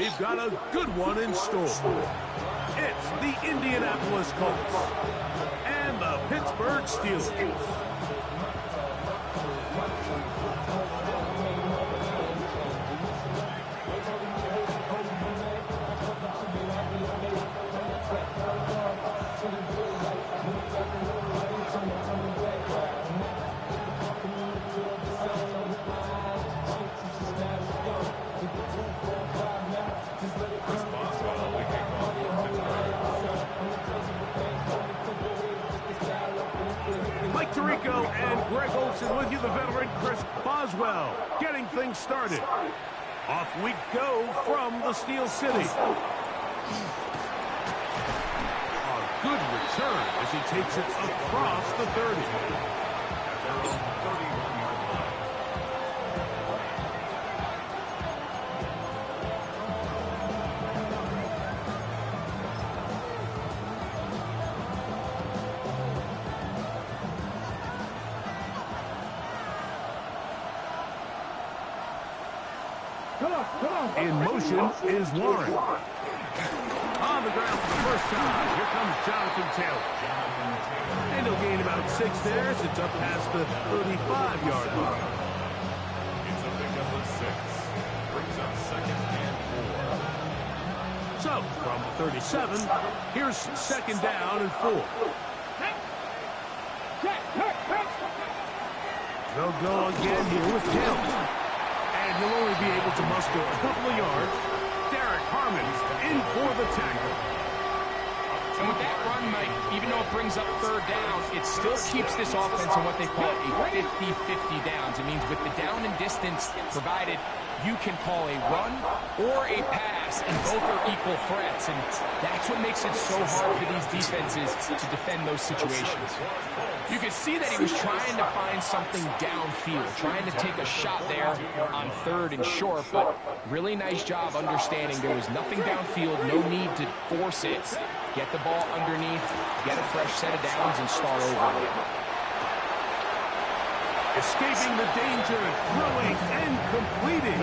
we've got a good one in store. It's the Indianapolis Colts and the Pittsburgh Steelers. And Greg Olsen with you, the veteran Chris Boswell, getting things started. Off we go from the Steel City. A good return as he takes it across the 30. In motion is Warren. On the ground for the first time. Here comes Jonathan Taylor. And he'll gain about 6 there as it's up past the 35-yard line. It's a pickup of 6. Brings up 2nd and 4. So, from the 37, here's 2nd down and 4. They'll go again here with Taylor. And he'll only be able to muster a couple of yards. Derek Harmon's in for the tackle. And with that run, Mike, even though it brings up 3rd down, it still keeps this offense in what they call a 50-50 downs. It means with the down and distance provided, you can call a run or a pass, and both are equal threats. And that's what makes it so hard for these defenses to defend those situations. You can see that he was trying to find something downfield, trying to take a shot there on 3rd and short, but really nice job understanding there was nothing downfield, no need to force it. Get the ball underneath, get a fresh set of downs, and start over again. Escaping the danger, throwing and completing.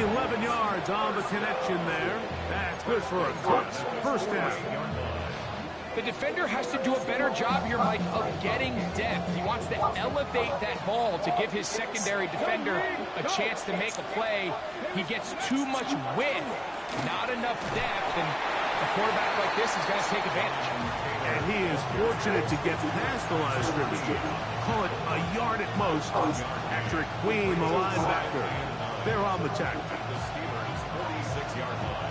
11 yards on the connection there. That's good for a Colts first down. The defender has to do a better job here, Mike, of getting depth. He wants to elevate that ball to give his secondary defender a chance to make a play. He gets too much width, not enough depth, and a quarterback like this is going to take advantage. And he is fortunate to get past the line of scrimmage. Call it a yard at most. Patrick Queen, the linebacker. They're on the tackle. The Steelers' 46-yard line.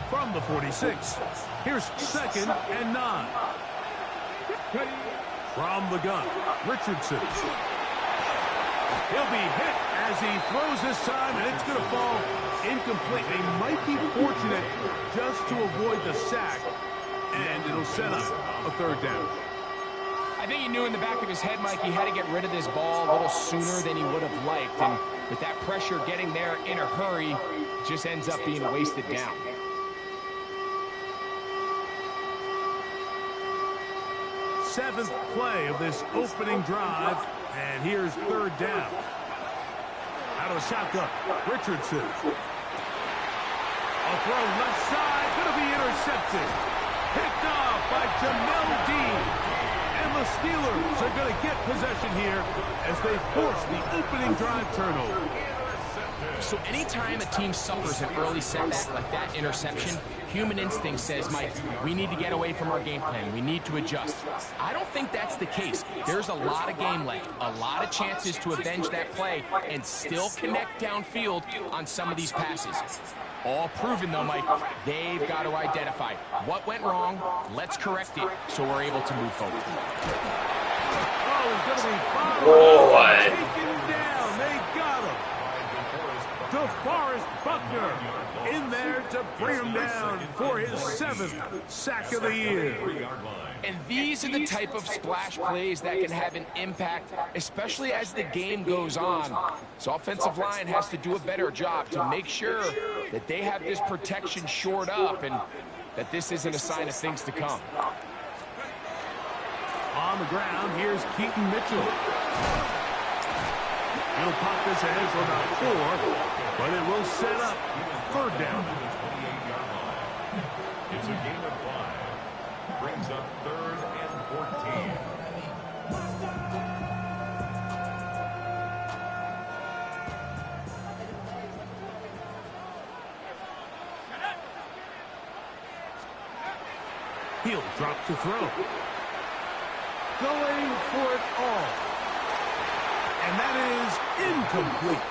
From the 46, here's 2nd and 9. From the gun, Richardson. He'll be hit as he throws this time, and it's going to fall incomplete. They might be fortunate just to avoid the sack, and it'll set up a 3rd down. I think he knew in the back of his head, Mike, he had to get rid of this ball a little sooner than he would have liked. And with that pressure getting there in a hurry, it just ends up being a wasted down. Seventh play of this opening drive, and here's 3rd down. Out of the shotgun, Richardson. A throw left side, going to be intercepted. Picked off by Jamel Dean. And the Steelers are going to get possession here as they force the opening drive turnover. So anytime a team suffers an early setback like that interception, human instinct says, Mike, we need to get away from our game plan. We need to adjust. I don't think that's the case. There's a lot of game left, a lot of chances to avenge that play and still connect downfield on some of these passes. All proven, though, Mike, they've got to identify what went wrong, let's correct it so we're able to move forward. Oh, he's going to be fouled. Taken down. They got him. DeForest Buckner in there to bring him down for his 7th sack of the year. And these are the type of splash plays that can have an impact, especially as the game goes on. So offensive line has to do a better job to make sure that they have this protection shored up and that this isn't a sign of things to come. On the ground, here's Keaton Mitchell. He'll pop this ahead for about 4, but it will set up third down. It's a gain of 5. Brings up 3rd and 14. He'll drop to throw. Going for it all. And that is incomplete.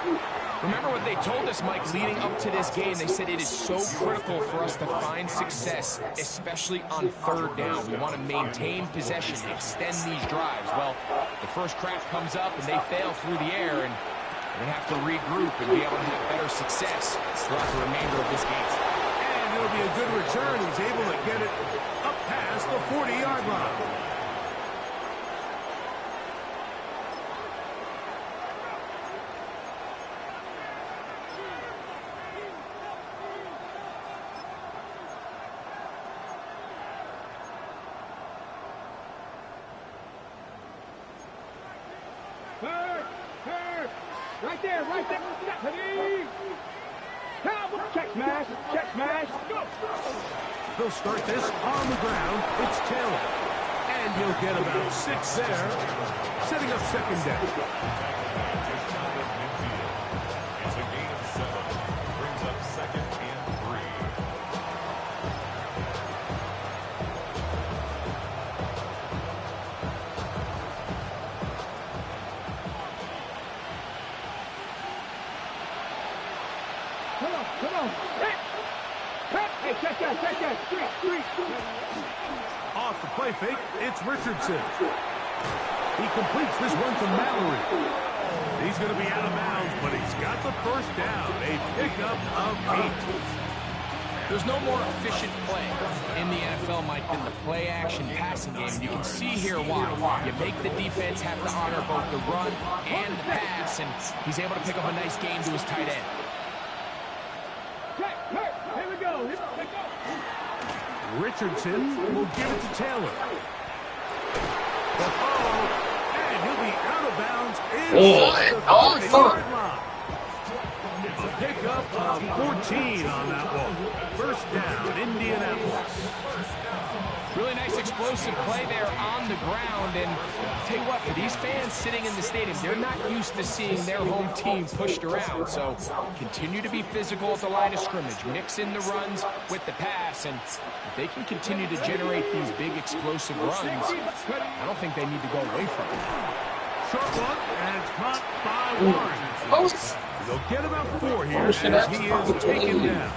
Remember what they told us, Mike, leading up to this game. They said it is so critical for us to find success, especially on third down. We want to maintain possession, extend these drives. Well, the first crack comes up, and they fail through the air, and they have to regroup and be able to have better success throughout the remainder of this game. And it'll be a good return. He's able to get it up past the 40-yard line. Right there, right there. Ready? Check smash, check smash, go. They'll start this on the ground. It's Taylor. And he'll get about 6 there, setting up second down. It's a gain of 7. Brings up 2nd and 3. Come on. Hey, check that. Street. Off the play fake, it's Richardson. He completes this one to Mallory. He's going to be out of bounds, but he's got the first down. A pickup of 8. There's no more efficient play in the NFL, Mike, than the play-action passing game. You can see here why. You make the defense have to honor both the run and the pass, and he's able to pick up a nice gain to his tight end. Here we go. Richardson will give it to Taylor. And he'll be out of bounds inside the 30-yard line. It's a pickup of 14 on that one. First down, Indianapolis. Really nice explosive play there on the ground. And I'll tell you what, for these fans sitting in the stadium, they're not used to seeing their home team pushed around. So continue to be physical at the line of scrimmage. Mix in the runs with the pass. And if they can continue to generate these big explosive runs, I don't think they need to go away from it. Short one, and it's caught by Warren. They'll get about 4 here as he is taken down.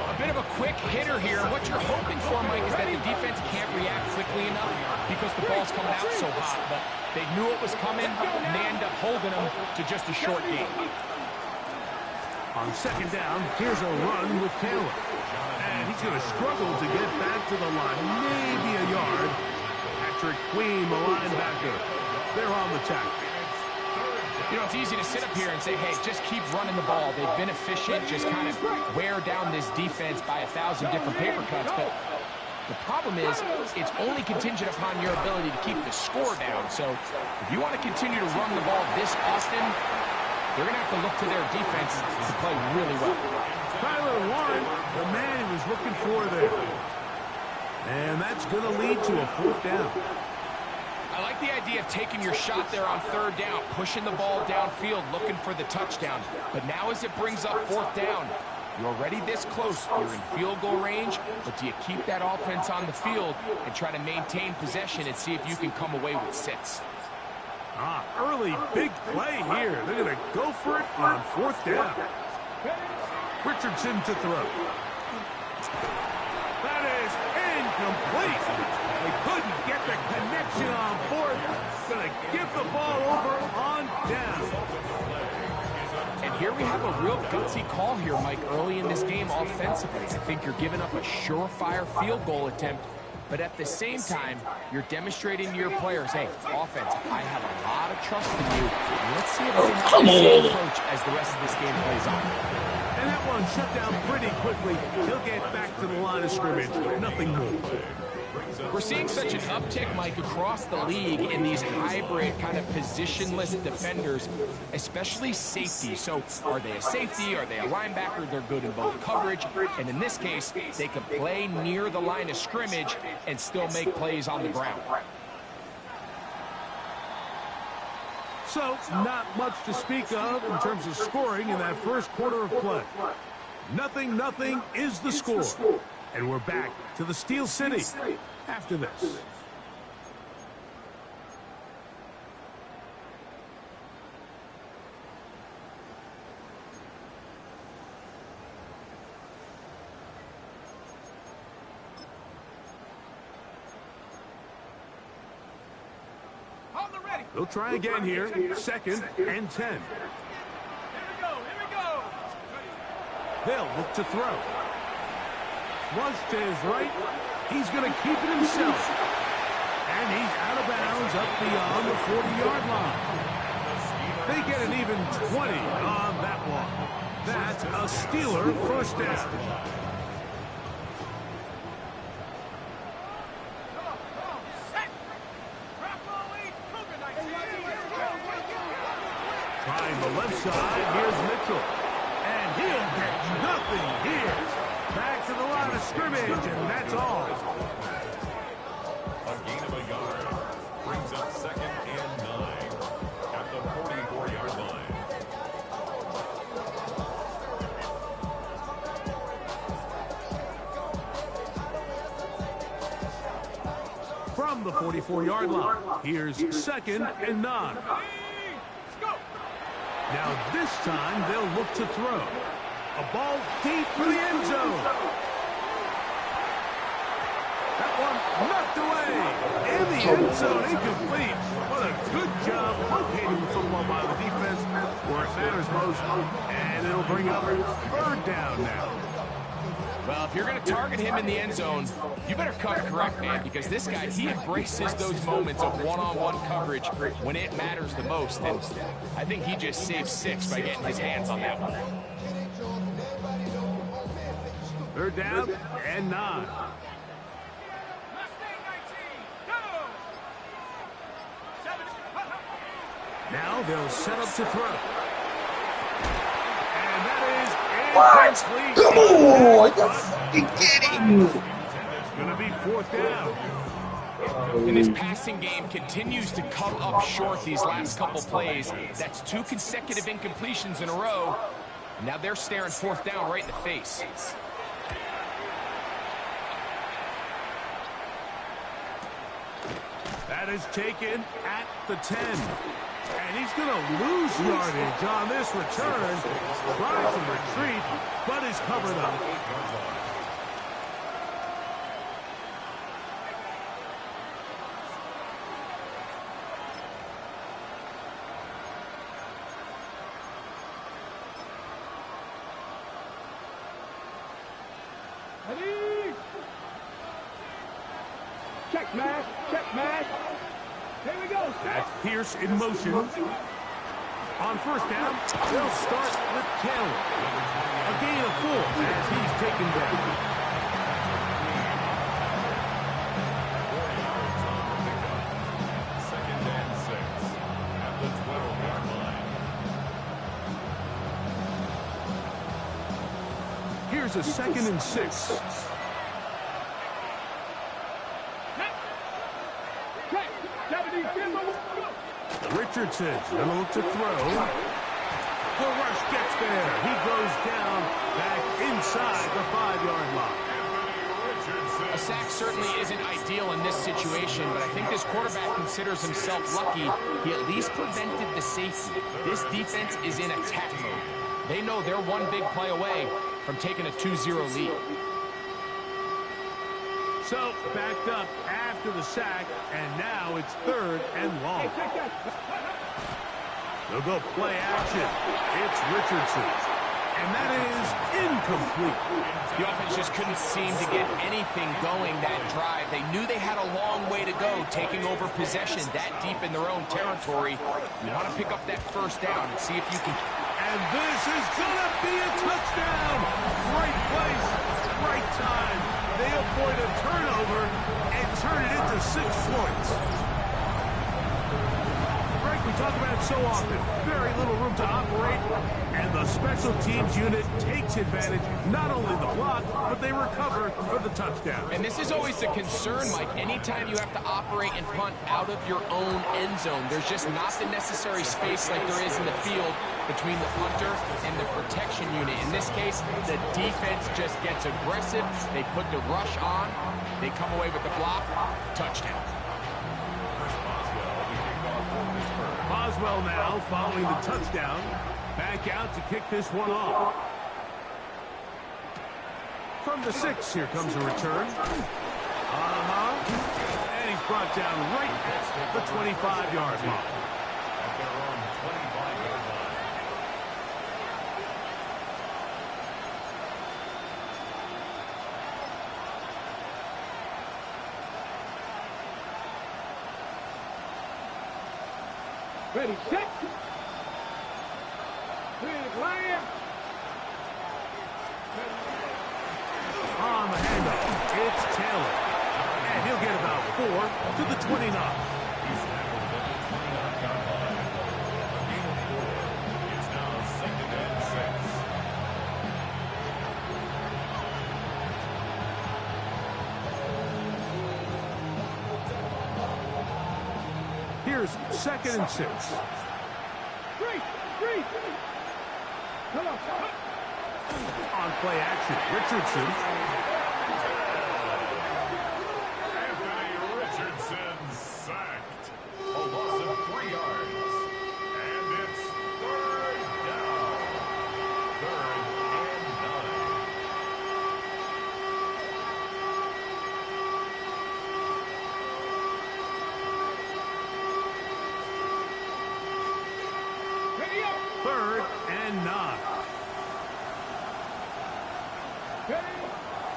A bit of a quick hitter here. What you're hoping for, Mike, is that the defense can't react quickly enough because the ball's coming out so hot. But they knew it was coming, and they end up holding them to just a short game. On second down, here's a run with Taylor. And he's going to struggle to get back to the line, maybe a yard. Patrick Queen, the linebacker, they're on the tackle. You know, it's easy to sit up here and say, hey, just keep running the ball. They've been efficient, just kind of wear down this defense by 1,000 different paper cuts. But the problem is, it's only contingent upon your ability to keep the score down. So if you want to continue to run the ball this often, they're going to have to look to their defense to play really well. Tyler Warren, the man he was looking for there. And that's going to lead to a 4th down. I like the idea of taking your shot there on 3rd down, pushing the ball downfield, looking for the touchdown. But now as it brings up 4th down, you're already this close. You're in field goal range, but do you keep that offense on the field and try to maintain possession and see if you can come away with 6? Early big play here. They're going to go for it on 4th down. Richardson to throw. That is incomplete. They couldn't get the connection on 4th. Going to give the ball over on down. And here we have a real gutsy call here, Mike, early in this game offensively. I think you're giving up a surefire field goal attempt, but at the same time, you're demonstrating to your players, hey, offense, I have a lot of trust in you. Let's see if they have the same approach as the rest of this game plays on. And that one shut down pretty quickly. He'll get back to the line of scrimmage. Nothing more. We're seeing such an uptick, Mike, across the league in these hybrid kind of positionless defenders, especially safety. So are they a safety? Are they a linebacker? They're good in both coverage. And in this case, they can play near the line of scrimmage and still make plays on the ground. So, not much to speak of in terms of scoring in that first quarter of play. 0-0 is the score. And we're back to the Steel City after this. They'll try again here. 2nd and 10. Here we go. They'll look to throw. Flush to his right. He's going to keep it himself. And he's out of bounds up beyond the 40-yard line. They get an even 20 on that one. That's a Steeler first down. Trying the left side, here's Mitchell. And he'll get nothing here. Back to the line of scrimmage, and that's all. A gain of a yard brings up 2nd and 9 at the 44-yard line. From the 44-yard line, here's 2nd and 9. Now this time they'll look to throw. A ball deep for the end zone. That one knocked away. In the end zone, incomplete. What a good job locating the football by the defense where it matters most. And it'll bring up 3rd down now. Well, if you're going to target him in the end zone, you better cut correct, man, because this guy, he embraces those moments of one-on-one coverage when it matters the most. And I think he just saved 6 by getting his hands on that one. 3rd down and 9. Now they'll set up to throw. And that is What? incomplete. Come on! You're fucking kidding me! It's going to be 4th down. And this passing game continues to come up short these last couple plays. That's 2 consecutive incompletions in a row. Now they're staring 4th down right in the face. That is taken at the 10. And he's going to lose yardage on this return. Tries to retreat, but is covered up. Ready? Check smash. Here we go. That's Pierce in motion. On 1st down, they'll start with Kell. A gain of 4 as he's taken down. 2nd and 6 at the 12-yard line. Here's a 2nd and 6. Richardson going to look to throw. The rush gets there. He goes down back inside the 5-yard line. A sack certainly isn't ideal in this situation, but I think this quarterback considers himself lucky. He at least prevented the safety. This defense is in attack mode. They know they're one big play away from taking a 2-0 lead. So, backed up after the sack, and now it's 3rd and long. They'll go play action. It's Richardson. And that is incomplete. The offense just couldn't seem to get anything going that drive. They knew they had a long way to go, taking over possession that deep in their own territory. You want to pick up that 1st down and see if you can. And this is going to be a touchdown. Right place, right time. They avoid a turnover and points. Right, we talk about it so often. Very little room to operate, and the special teams unit takes advantage, not only the block, but they recover for the touchdown. And this is always the concern, Mike. Anytime you have to operate and punt out of your own end zone, there's just not the necessary space like there is in the field between the punter and the protection unit. In this case, the defense just gets aggressive. They put the rush on. They come away with the block. Touchdown. Boswell now following the touchdown. Back out to kick this one off. From the 6, here comes a return. And he's brought down right at the 25-yard line. At their own 25-yard line. Ready, set. Big line. On the handoff, it's Taylor. And he'll get about 4 to the 29. He's tackled at the 29-yard line. A gain of 4. It's now 2nd and 6. Here's 2nd and 6. Three. Come on. On play action, Richardson. Anthony Richardson sacked. A loss of 3 yards. And it's 3rd down. 3rd and 9. Ready up. 3rd and 9.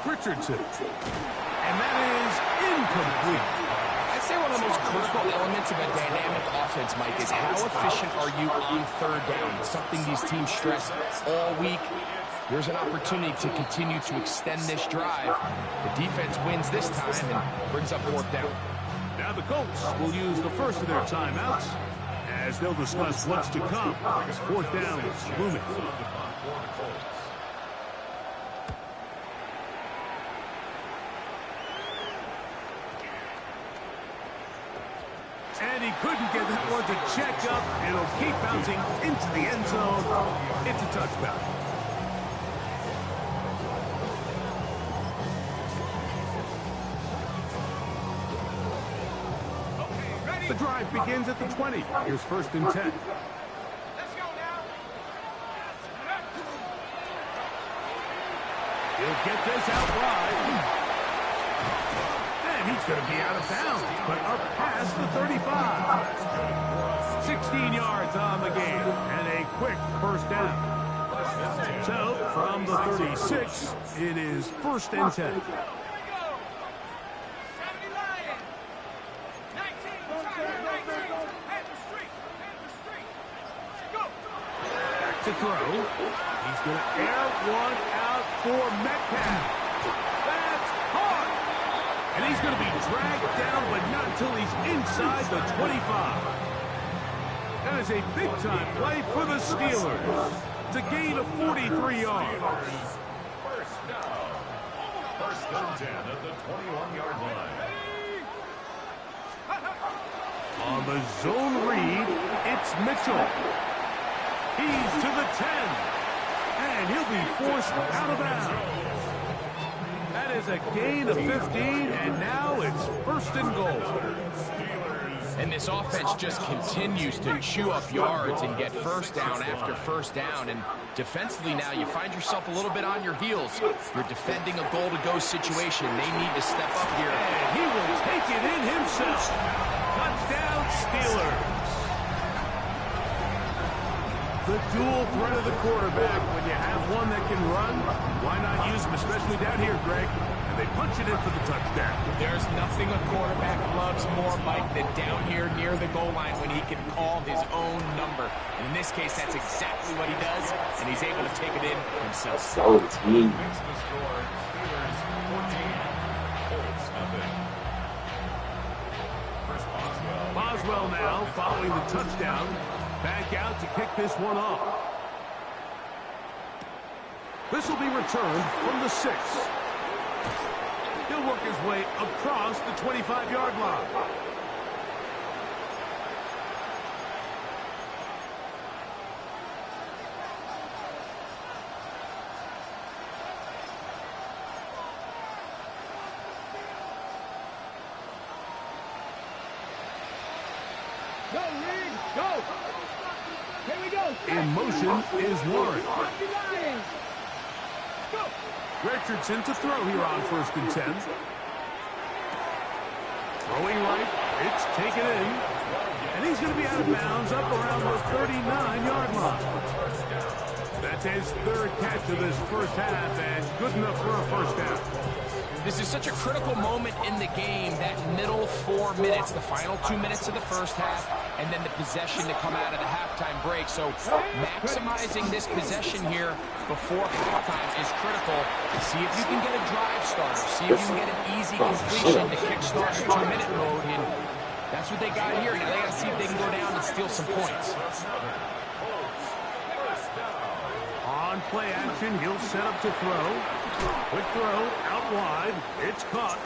Richardson. And that is incomplete. I'd say one of the most critical elements of a dynamic offense, Mike, is how efficient are you on 3rd down? It's something these teams stress all week. Here's an opportunity to continue to extend this drive. The defense wins this time and brings up 4th down. Now the Colts will use the first of their timeouts as they'll discuss what's to come. As 4th down is looming. And he couldn't get that one to check up. It'll keep bouncing into the end zone. It's a touchdown. The drive begins at the 20. Here's 1st and 10. Let's go now. He'll get this out wide. And he's going to be out of bounds, but up past the 35. 16 yards on the game, and a quick 1st down. So, from the 36, it is 1st and 10. To throw. He's going to air one out for Metcalf. That's caught. And he's going to be dragged down, but not until he's inside the 25. That is a big-time play for the Steelers. It's a gain of 43 yards. 1st down. 1st and 10 at the 21-yard line. On the zone read, it's Mitchell. He's to the 10. And he'll be forced out of bounds. That is a gain of 15, and now it's 1st and goal. And this offense just continues to chew up yards and get 1st down after 1st down. And defensively now, you find yourself a little bit on your heels. You're defending a goal-to-go situation. They need to step up here. And he will take it in himself. Touchdown, Steelers. The dual threat of the quarterback. When you have one that can run, why not use him, especially down here, Greg? And they punch it in for the touchdown. There's nothing a quarterback loves more, Mike, than down here near the goal line when he can call his own number. And in this case, that's exactly what he does, and he's able to take it in himself. So team. Makes the score Steelers 14, Colts nothing. well now following the touchdown. Back out to kick this one off. This will be returned from the 6. He'll work his way across the 25-yard line. Go, Reed, go. Here we go. In motion is Warren. Go. Richardson to throw here on 1st and 10. Throwing right, it's taken in. And he's going to be out of bounds up around the 39-yard line. That's his 3rd catch of this first half, and good enough for a first down. This is such a critical moment in the game, that middle 4 minutes, the final 2 minutes of the first half, and then the possession to come out of the halftime break. So maximizing this possession here before halftime is critical. See if you can get a drive starter. See if you can get an easy completion to kickstart the 2-minute mode. And that's what they got here. Now they got to see if they can go down and steal some points. On play action, he'll set up to throw. Quick throw, out wide. It's caught.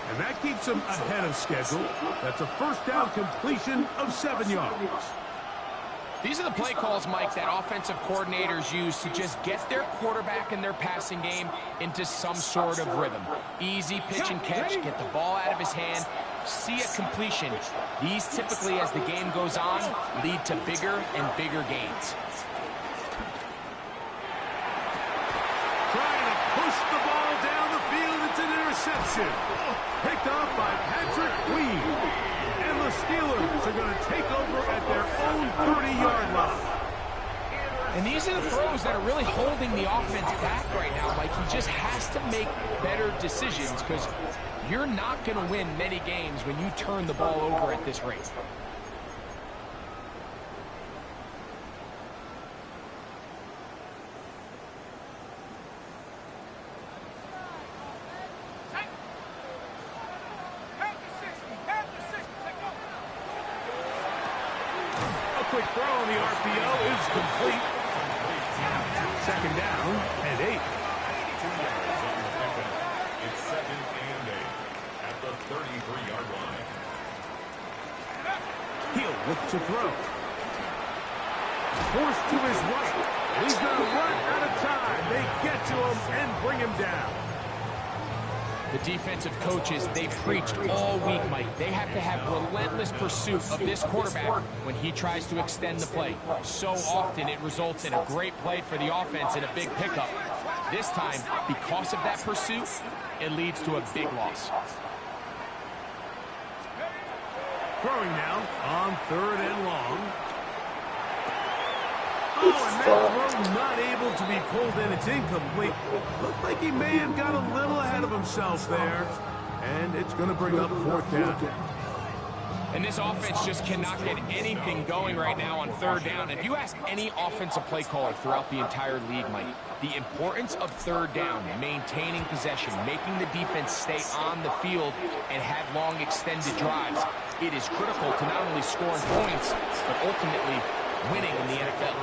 And that keeps him ahead of schedule. That's a first down completion of 7 yards. These are the play calls, Mike, that offensive coordinators use to just get their quarterback and their passing game into some sort of rhythm. Easy pitch and catch, get the ball out of his hand, see a completion. These typically, as the game goes on, lead to bigger and bigger gains. Push the ball down the field. It's an interception. Picked off by Patrick Weed. And the Steelers are going to take over at their own 30-yard line. And these are the throws that are really holding the offense back right now. Like, he just has to make better decisions because you're not going to win many games when you turn the ball over at this rate. Quick throw on the RPO is complete. 2nd down and 8. It's 2nd and 8 at the 33-yard line. He'll look to throw. Forced to his right. He's going to run out of time. They get to him and bring him down. The defensive coaches, they preached all week, Mike. They have to have relentless pursuit of this quarterback when he tries to extend the play. So often it results in a great play for the offense and a big pickup. This time, because of that pursuit, it leads to a big loss. Throwing now on 3rd and long. Oh, and that throw not able to be pulled in. It's incomplete. Looked like he may have got a little ahead of himself there. And it's going to bring up 4th down. And this offense just cannot get anything going right now on 3rd down. If you ask any offensive play caller throughout the entire league, Mike, the importance of 3rd down, maintaining possession, making the defense stay on the field and have long extended drives, it is critical to not only scoring points, but ultimately winning in the NFL.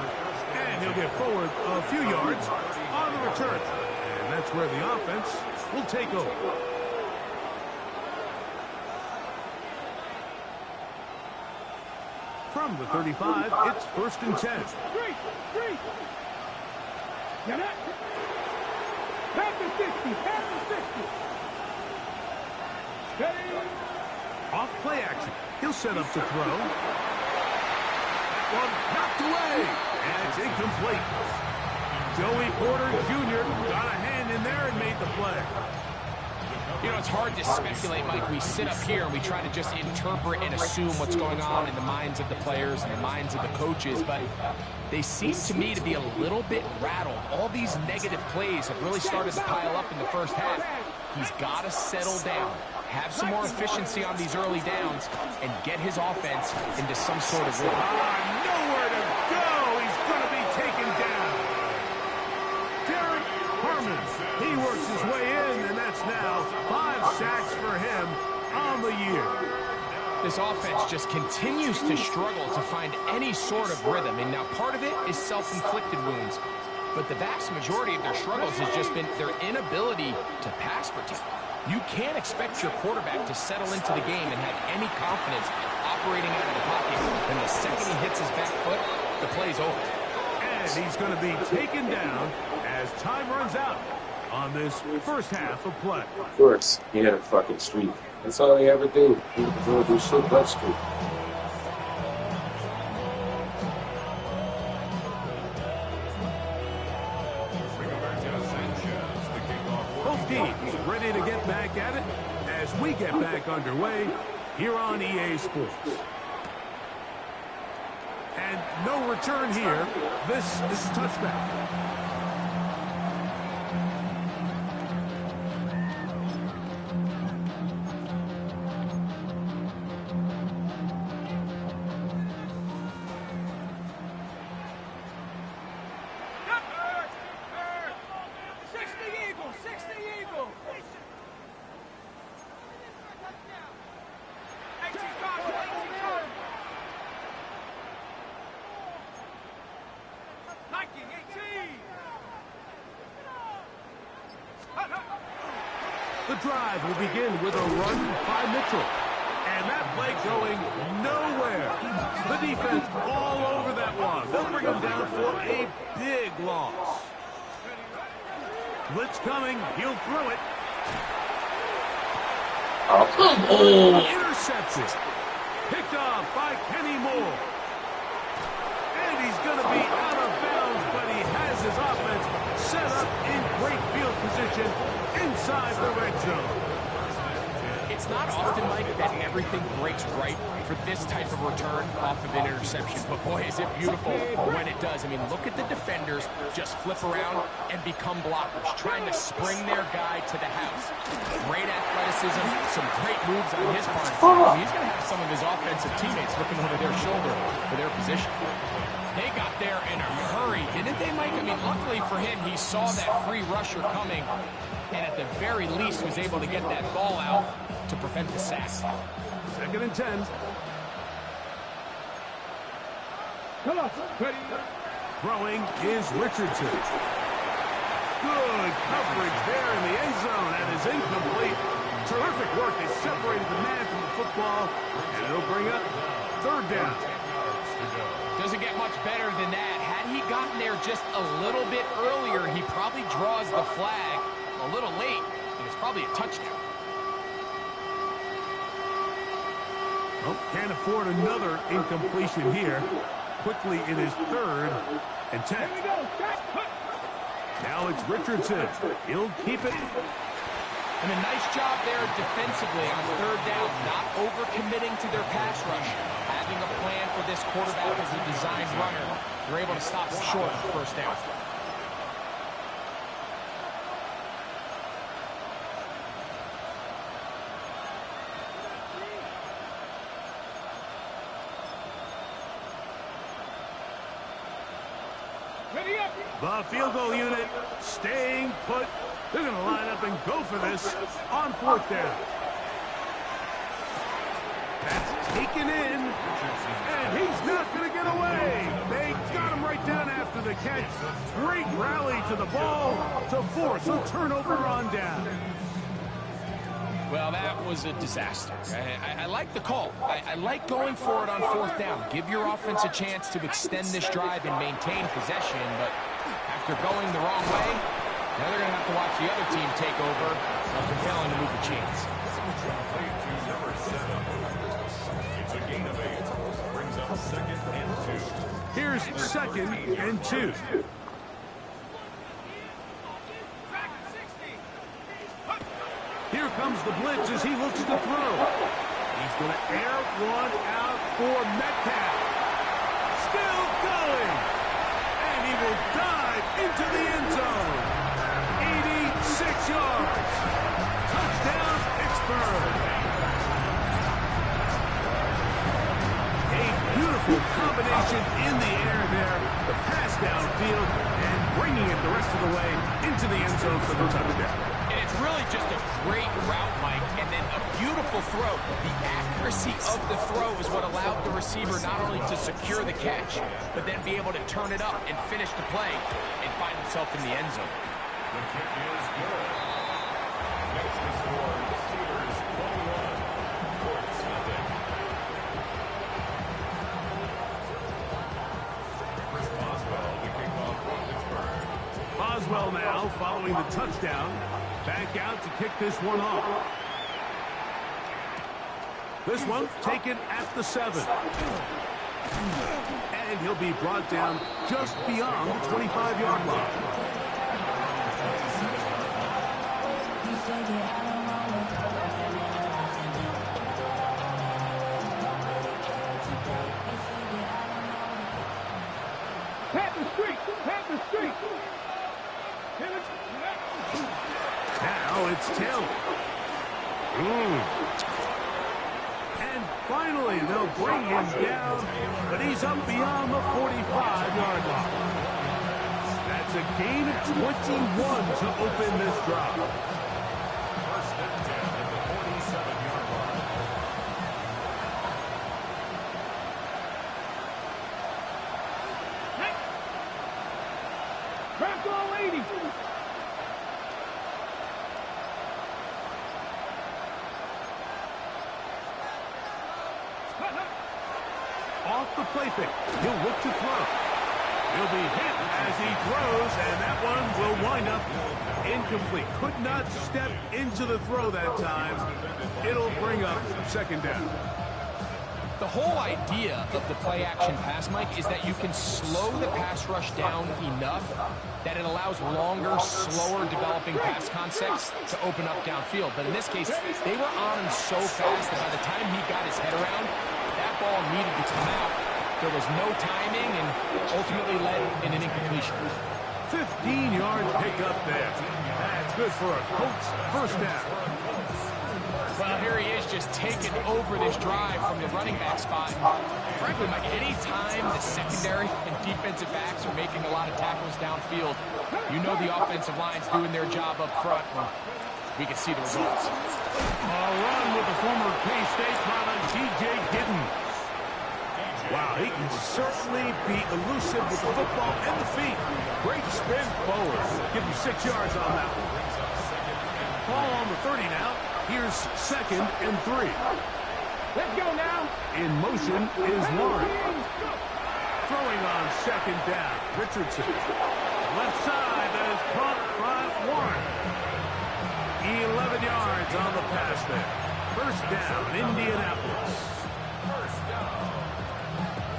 And he'll get forward a few yards on the return. And that's where the offense will take over. From the 35, it's 1st and 10. Three. Get it. Back to 60. Steady. Off play action. He'll set up to throw. One knocked away, and it's incomplete. Joey Porter Jr. got a hand in there and made the play. You know, it's hard to speculate, Mike. We sit up here and we try to just interpret and assume what's going on in the minds of the players and the minds of the coaches, but they seem to me to be a little bit rattled. All these negative plays have really started to pile up in the first half. He's got to settle down, have some more efficiency on these early downs, and get his offense into some sort of rhythm. Nowhere to go. He's going to be taken down. Derek Harmon, he works his way in, and that's now 5 sacks for him on the year. This offense just continues to struggle to find any sort of rhythm. And now part of it is self-inflicted wounds. But the vast majority of their struggles has just been their inability to pass protect. You can't expect your quarterback to settle into the game and have any confidence operating out of the pocket. And the second he hits his back foot, the play's over. And he's going to be taken down as time runs out on this first half of play. Of course, he had a fucking streak. That's all they ever do. He don't do shit but streak. Both teams ready to get back at it as we get back underway here on EA Sports. And no return here. This is touchback. The drive will begin with a run by Mitchell. And that play going nowhere. The defense all over that one. They'll bring him down for a big loss. Blitz coming. He'll throw it. Oh, come on. Intercepted. Picked off by Kenny Moore. And he's going to be out of bounds, but he has his offense set up in great field position inside the red zone. It's not often, Mike, that everything breaks right for this type of return off of an interception. But boy, is it beautiful when it does. I mean, look at the defenders just flip around and become blockers, trying to spring their guy to the house. Great athleticism, some great moves on his part. I mean, he's going to have some of his offensive teammates looking over their shoulder for their position. They got there in a hurry, didn't they, Mike? I mean, luckily for him, he saw that free rusher coming, and at the very least was able to get that ball out to prevent the sack. 2nd and 10. Come on, ready. Throwing is Richardson. Good coverage there in the end zone, and is incomplete. Terrific work. They separated the man from the football, and it'll bring up 3rd down. Doesn't get much better than that. Had he gotten there just a little bit earlier, he probably draws the flag a little late, and it's probably a touchdown. Well, can't afford another incompletion here. Quickly, it is 3rd and 10. Now it's Richardson. He'll keep it. And a nice job there defensively on 3rd down, not overcommitting to their pass rush. Having a plan for this quarterback as a designed runner, they're able to stop him short of 1st down. The field goal unit staying put. They're going to line up and go for this on 4th down. That's taken in, and he's not going to get away. They got him right down after the catch. Great rally to the ball to force a turnover on down. Well, that was a disaster. I like the call. I like going for it on 4th down. Give your offense a chance to extend this drive and maintain possession, but after going the wrong way, now they're going to have to watch the other team take over after failing to move the chains. It's a gain of 8. Brings up 2nd and 2. Here's 2nd and 2. Here comes the blitz as he looks to throw. He's going to air one out for Metcalf. Still going. And he will dive into the end zone. 86 yards. Touchdown, Pittsburgh. A beautiful combination in the air there. The pass downfield and bringing it the rest of the way into the end zone for the touchdown. And it's really just a great route, Mike, and then a beautiful throw. The accuracy of the throw is what allowed the receiver not only to secure the catch, but then be able to turn it up and finish the play and find himself in the end zone. The kick is good. Next to score, Steelers 21, Colts nothing. Chris Boswell to kick off for Pittsburgh. Boswell now, following the touchdown, back out to kick this one off. This one taken at the 7. And he'll be brought down just beyond the 25-yard line. Now it's Taylor. And finally, they'll bring him down, but he's up beyond the 45-yard line. That's a gain of 21 to open this drive. First and 10 at the 47-yard line. Crack all 80. Off the play fake. He'll look to throw. He'll be hit as he throws, and that one will wind up incomplete. Could not step into the throw that time. It'll bring up second down. The whole idea of the play-action pass, Mike, is that you can slow the pass rush down enough that it allows longer, slower developing pass concepts to open up downfield. But in this case, they were on him so fast that by the time he got his head around, that ball needed to come out. There was no timing and ultimately led in an incompletion. 15-yard pickup there. That's good for a Colts first down. Well, here he is just taking over this drive from the running back spot. Frankly, Mike, any time the secondary and defensive backs are making a lot of tackles downfield, you know the offensive line's doing their job up front. We can see the results. A run with the former K-State product, DJ Gittin. Wow, he can certainly be elusive with the football and the feet. Great spin forward. Give him 6 yards on that one. Ball on the 30 now. Here's second and 3. Let's go now. In motion is Warren. Throwing on second down. Richardson. Left side, that is caught by Warren. 11 yards on the pass there. First down, Indianapolis. First down.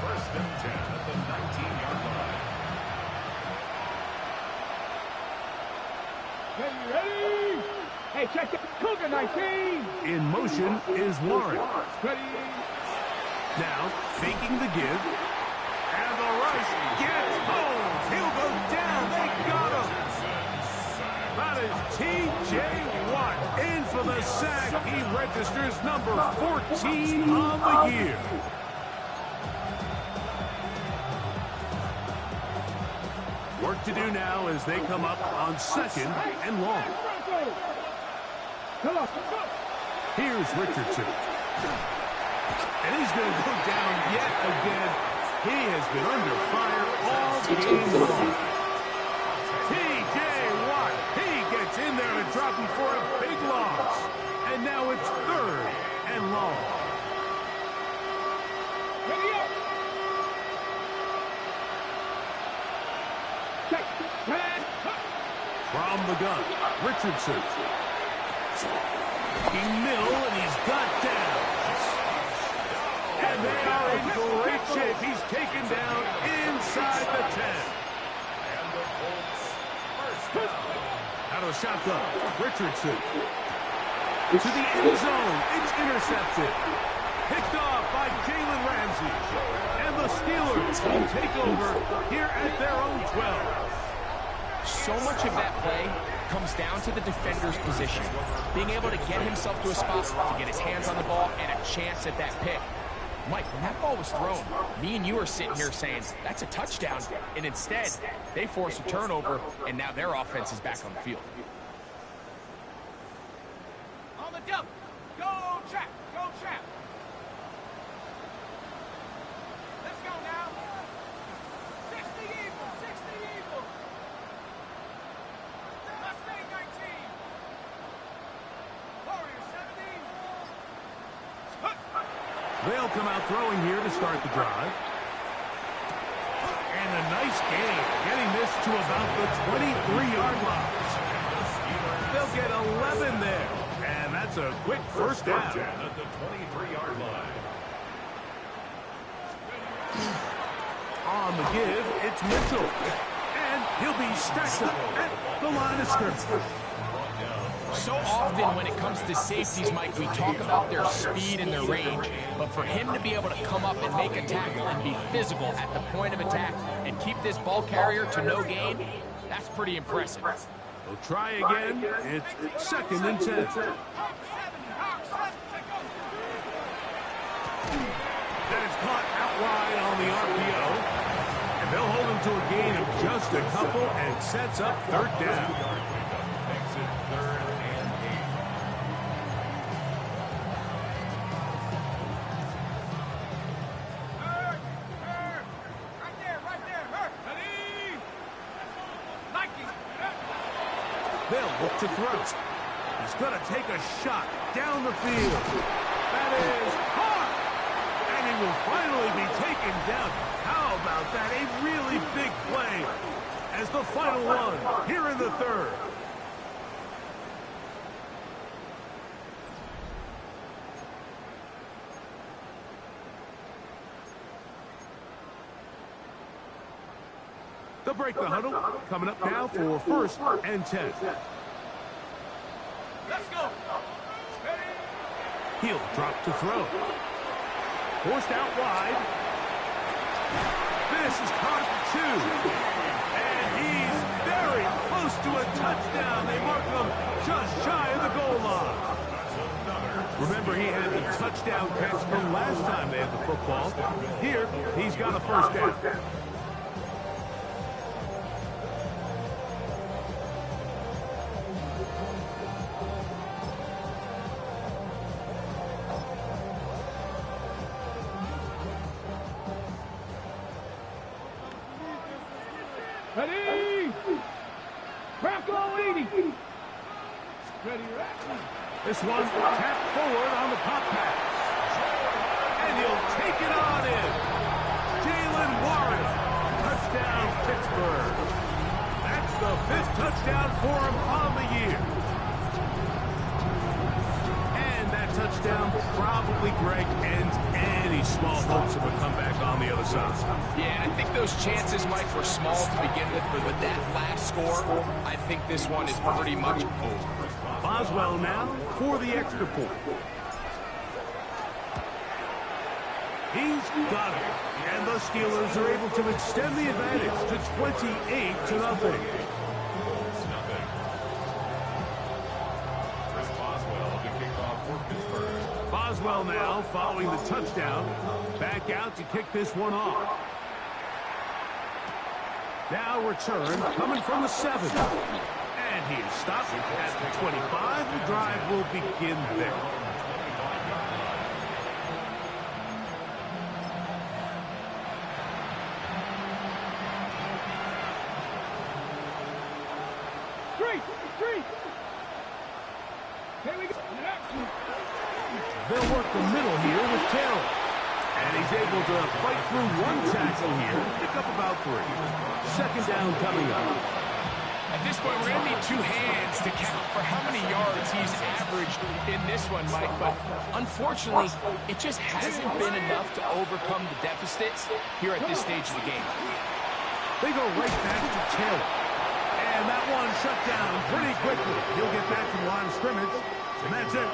First and 10 at the 19-yard line. Ready? Hey, check the Cougar 19. In motion is Warren. Ready? Now, faking the give. And the rush gets home. He'll go down. They got him. That is T.J. Watt in for the sack. He registers number 14 on the year. Work to do now as they come up on second and long. Come on. Here's Richardson. And he's going to go down yet again. He has been under fire all game long. T.J. Watt, he gets in there and drops him for a big loss. And now it's third and long. Ready up. Check. From the gun, Richardson. Middle, and he's got downs. And they are in great shape. He's taken down inside the 10. And the Colts first down. Out of the shotgun, Richardson. To the end zone. It's intercepted. Picked off by Jalen Ramsey. And the Steelers will take over here at their own 12. So much of that play comes down to the defender's position. Being able to get himself to a spot to get his hands on the ball and a chance at that pick. Mike, when that ball was thrown, me and you are sitting here saying, that's a touchdown. And instead, they force a turnover, and now their offense is back on the field. On the double. Go track. They'll come out throwing here to start the drive. And a nice gain, getting this to about the 23-yard line. They'll get 11 there. And that's a quick first down. At the 23-yard line. On the give, it's Mitchell. And he'll be stacked up at the line of scrimmage. So often when it comes to safeties, Mike, we talk about their speed and their range, but for him to be able to come up and make a tackle and be physical at the point of attack and keep this ball carrier to no gain, that's pretty impressive. We'll try again. It's 2nd and 10. That is caught out wide on the RPO. And they'll hold him to a gain of just a couple and sets up 3rd down. Makes it 3rd and 8. They'll look to throw. He's going to take a shot down the field. That is hard. And he will finally be taken down. How about that? A really big play as the final one here in the 3rd. They'll break the huddle. Coming up now for 1st and 10. Let's go. He'll drop to throw. Forced out wide. This is caught at 2. And he's very close to a touchdown. They mark him just shy of the goal line. Remember, he had the touchdown catch the last time they had the football. Here, he's got a 1st down. Ready? Bronco 80. Ready, This one tapped forward on the pop pass. And he'll take it on in. Jalen Warren. Touchdown, Pittsburgh. That's the 5th touchdown for him on the year. And that touchdown probably, Greg, ends any small hopes of a comeback on the other side. Yeah, I think those chances, Mike, were small to begin with, but with that last score, I think this one is pretty much over. Boswell now for the extra point. He's got it. And the Steelers are able to extend the advantage to 28-0. Chris Boswell to kick off for Pittsburgh. Boswell now following the touchdown. Back out to kick this one off. Now return coming from the 7. And he is stopped at the 25. The drive will begin there. Three. Here we go. They'll work the middle here with Taylor. And he's able to fight through one tackle here. Pick up about 3. 2nd down coming up. At this point, we're going to need 2 hands to count for how many yards he's averaged in this one, Mike. But unfortunately, it just hasn't been enough to overcome the deficit here at this stage of the game. They go right back to Taylor. And that one shut down pretty quickly. He'll get back to the line of scrimmage. And that's it.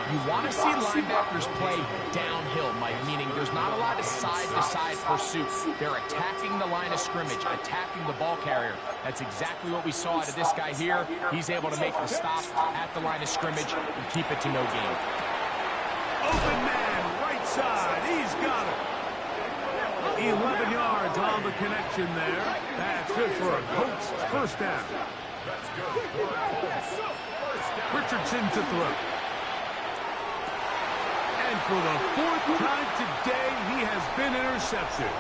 You want to see linebackers play downhill, Mike, meaning there's not a lot of side-to-side pursuit. They're attacking the line of scrimmage, attacking the ball carrier. That's exactly what we saw out of this guy here. He's able to make the stop at the line of scrimmage and keep it to no gain. Open man, right side. He's got it. 11 yards on the connection there. That's good for a Colts 1st down. That's good for a Colts 1st down. Richardson to throw. And for the 4th time today, he has been intercepted.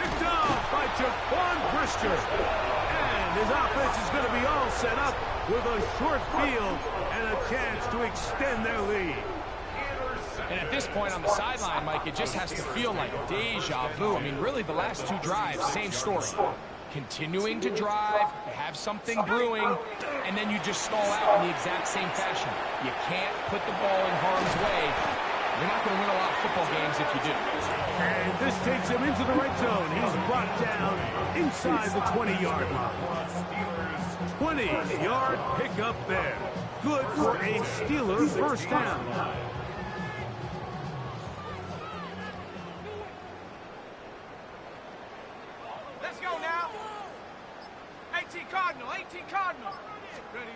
Picked off by Jaquan Brisker. And his offense is going to be all set up with a short field and a chance to extend their lead. Interception. And at this point on the sideline, Mike, it just has to feel like deja vu. I mean, really, the last two drives, same story. Continuing to drive, have something brewing, and then you just stall out in the exact same fashion. You can't put the ball in harm's way. You're not going to win a lot of football games if you do. And this takes him into the red zone. He's brought down inside the 20-yard line. 20-yard pickup there. Good for a Steeler first down. Let's go now. 18 Cardinal, 18 Cardinal. Ready.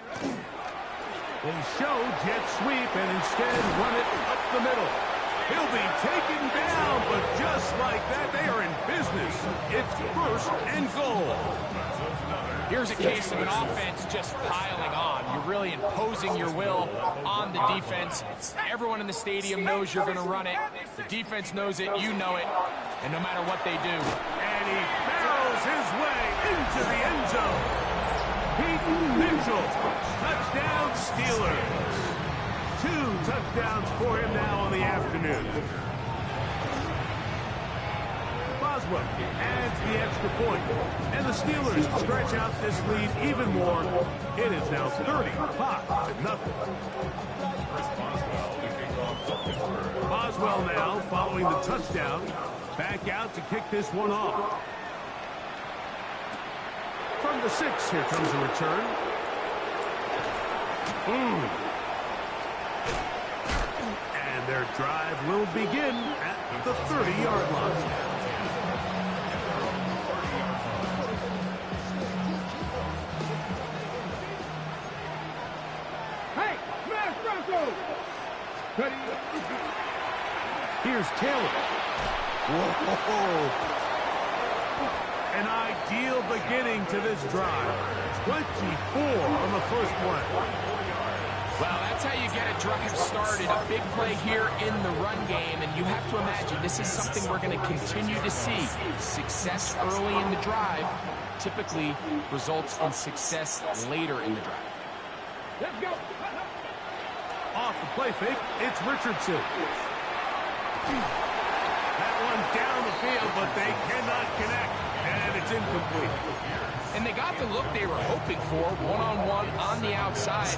They show jet sweep and instead run it up the middle. He'll be taken down, but just like that, they are in business. It's first and goal. Here's a case of an offense just piling on. You're really imposing your will on the defense. Everyone in the stadium knows you're going to run it. The defense knows it, you know it, and no matter what they do. And he barrels his way into the end zone. Peyton Mitchell, touchdown Steelers. 2 touchdowns for him now on the afternoon. Boswell adds the extra point, and the Steelers stretch out this lead even more. It is now 35-0. Boswell now following the touchdown, back out to kick this one off. From the 6, here comes a return. And their drive will begin at the 30-yard line. Hey, smash Bronco! Ready. Here's Taylor. Whoa. An ideal beginning to this drive. 24 on the first play. Well, that's how you get a drive started. A big play here in the run game, and you have to imagine this is something we're going to continue to see. Success early in the drive typically results in success later in the drive. Let's go. Off the play fake, it's Richardson. That one down the field, but they cannot connect, and it's incomplete. And they got the look they were hoping for, one-on-one on the outside.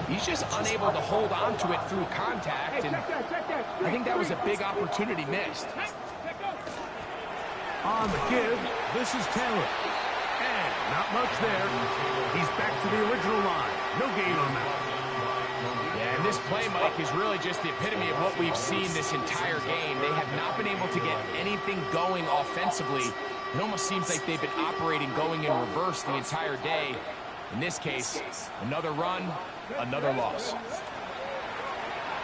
He's just unable to hold on to it through contact, and I think that was a big opportunity missed. On the give, this is Taylor. And not much there. He's back to the original line. No gain on that. Yeah, and this play, Mike, is really just the epitome of what we've seen this entire game. They have not been able to get anything going offensively. It almost seems like they've been operating going in reverse the entire day. In this case, another run, another loss.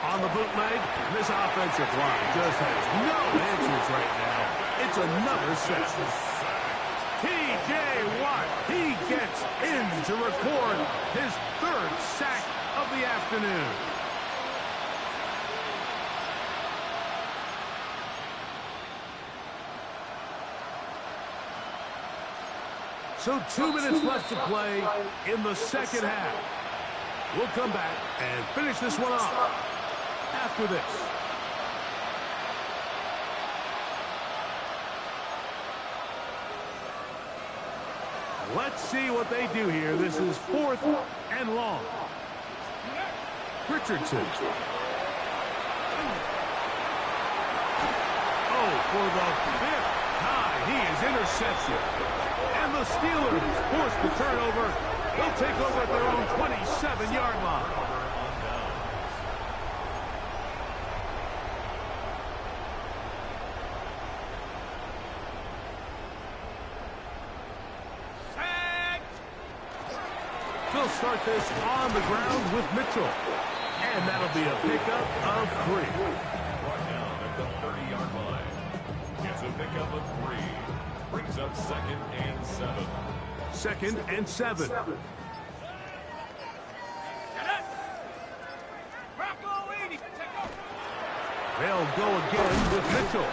On the bootleg, this offensive line just has no answers right now. It's another set. T.J. Watt, he gets in to record his 3rd sack of the afternoon. So 2 minutes left to play in the second half. We'll come back and finish this one off after this. Let's see what they do here. This is 4th and long. Richardson. Oh, for the 5th time, he is intercepted. And the Steelers force the turnover. They'll take over at their own 27-yard line. They'll start this on the ground with Mitchell. And that'll be a pickup of 3. Brought down at the 30-yard line. Gets a pickup of 3. Brings up 2nd and 7. 2nd and 7. They'll go again with Mitchell.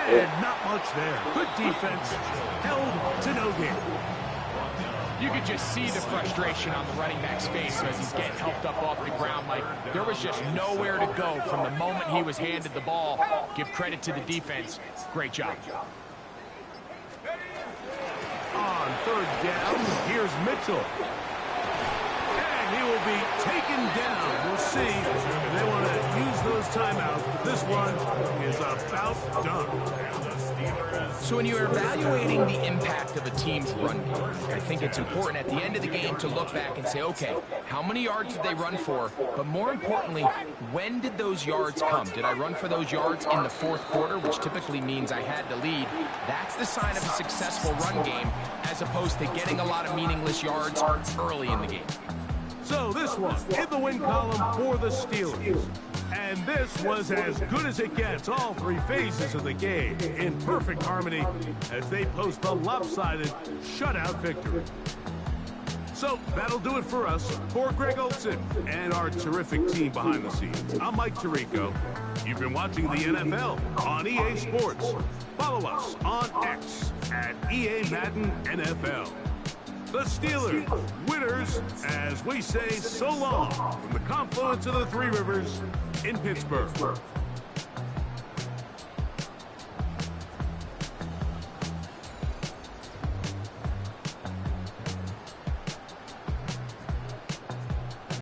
And not much there. Good defense. Held to no gain. You could just see the frustration on the running back's face as he's getting helped up off the ground. Like, there was just nowhere to go from the moment he was handed the ball. Give credit to the defense. Great job. On third down, here's Mitchell. And he will be taken down. We'll see if they want to use those timeouts, but this one is about done. So when you're evaluating the impact of a team's run game, I think it's important at the end of the game to look back and say, okay, how many yards did they run for? But more importantly, when did those yards come? Did I run for those yards in the fourth quarter, which typically means I had to lead? That's the sign of a successful run game, as opposed to getting a lot of meaningless yards early in the game. So this one in the win column for the Steelers. And this was as good as it gets, all three phases of the game in perfect harmony as they post a lopsided shutout victory. So that'll do it for us. For Greg Olson and our terrific team behind the scenes, I'm Mike Tirico. You've been watching the NFL on EA Sports. Follow us on X at EA Madden NFL. The Steelers, winners, as we say so long from the confluence of the Three Rivers in Pittsburgh.